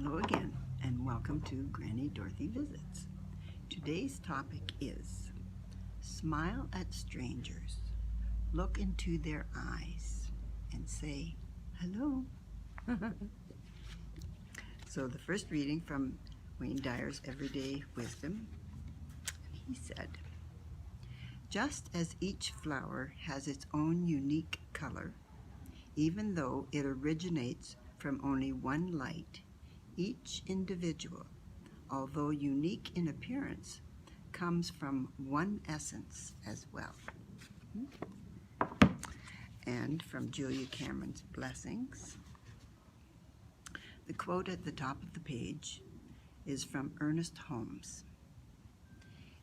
Hello again, and welcome to Granny Dorothy Visits. Today's topic is smile at strangers, look into their eyes, and say hello. So the first reading from Wayne Dyer's Everyday Wisdom, he said, just as each flower has its own unique color, even though it originates from only one light, each individual, although unique in appearance, comes from one essence as well. And from Julia Cameron's Blessings, the quote at the top of the page is from Ernest Holmes.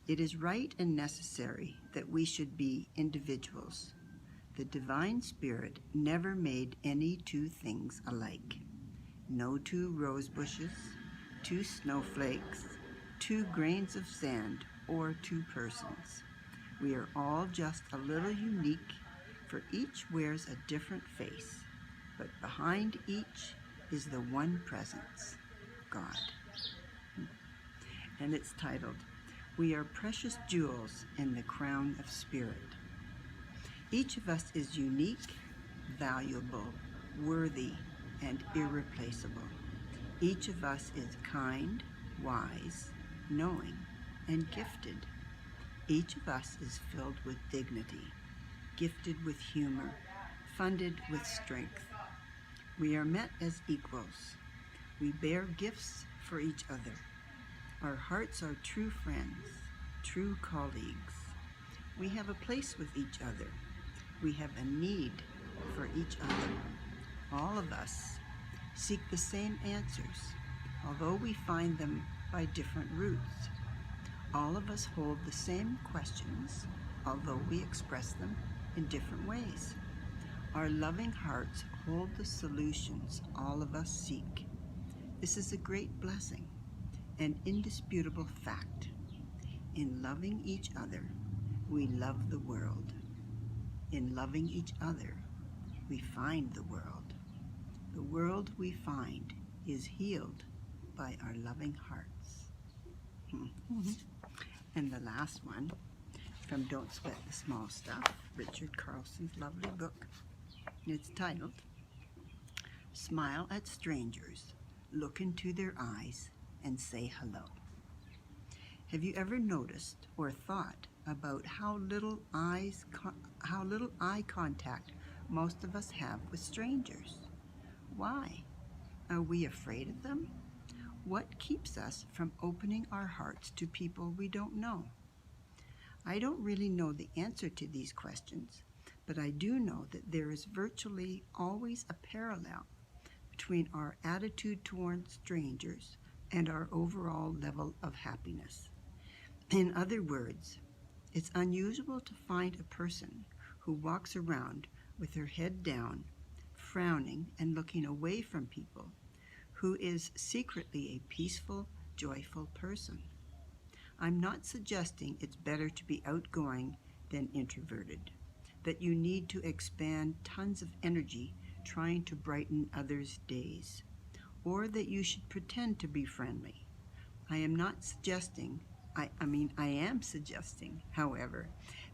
It is right and necessary that we should be individuals. The divine spirit never made any two things alike. No two rose bushes, two snowflakes, two grains of sand, or two persons. We are all just a little unique, for each wears a different face, but behind each is the one presence, God. And it's titled, We Are Precious Jewels in the Crown of Spirit. Each of us is unique, valuable, worthy, and irreplaceable. Each of us is kind, wise, knowing, and gifted. Each of us is filled with dignity, gifted with humor, funded with strength. We are met as equals. We bear gifts for each other. Our hearts are true friends, true colleagues. We have a place with each other. We have a need for each other. All of us seek the same answers, although we find them by different routes. All of us hold the same questions, although we express them in different ways. Our loving hearts hold the solutions all of us seek. This is a great blessing, an indisputable fact. In loving each other, we love the world. In loving each other, we find the world. The world we find is healed by our loving hearts. And the last one, from Don't Sweat the Small Stuff, Richard Carlson's lovely book. It's titled, Smile at Strangers, Look into Their Eyes, and Say Hello. Have you ever noticed or thought about how little eye contact most of us have with strangers? Why? Are we afraid of them? What keeps us from opening our hearts to people we don't know? I don't really know the answer to these questions, but I do know that there is virtually always a parallel between our attitude towards strangers and our overall level of happiness. In other words, it's unusual to find a person who walks around with her head down, frowning and looking away from people, who is secretly a peaceful, joyful person. I'm not suggesting it's better to be outgoing than introverted, that you need to expand tons of energy trying to brighten others' days, or that you should pretend to be friendly. I am suggesting, however,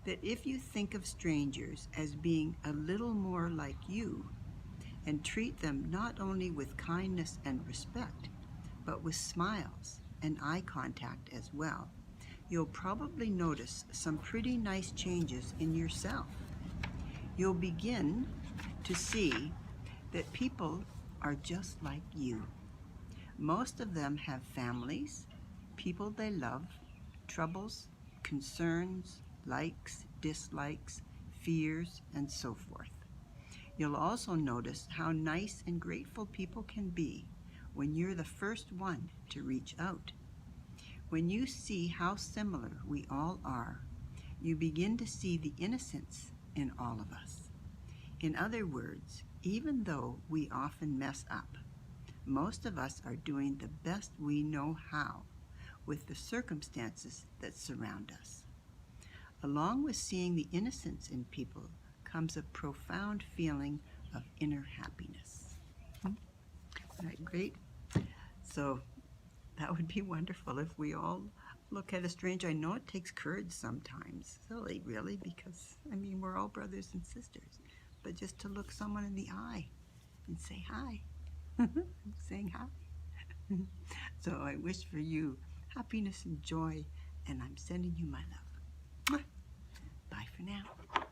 that if you think of strangers as being a little more like you, and treat them not only with kindness and respect, but with smiles and eye contact as well, you'll probably notice some pretty nice changes in yourself. You'll begin to see that people are just like you. Most of them have families, people they love, troubles, concerns, likes, dislikes, fears, and so forth. You'll also notice how nice and grateful people can be when you're the first one to reach out. When you see how similar we all are, you begin to see the innocence in all of us. In other words, even though we often mess up, most of us are doing the best we know how with the circumstances that surround us. Along with seeing the innocence in people comes a profound feeling of inner happiness. All right, great. So that would be wonderful if we all look at a stranger. I know it takes courage sometimes, silly really, because I mean we're all brothers and sisters, but just to look someone in the eye and say hi. I'm saying hi. So I wish for you happiness and joy, and I'm sending you my love. Bye for now.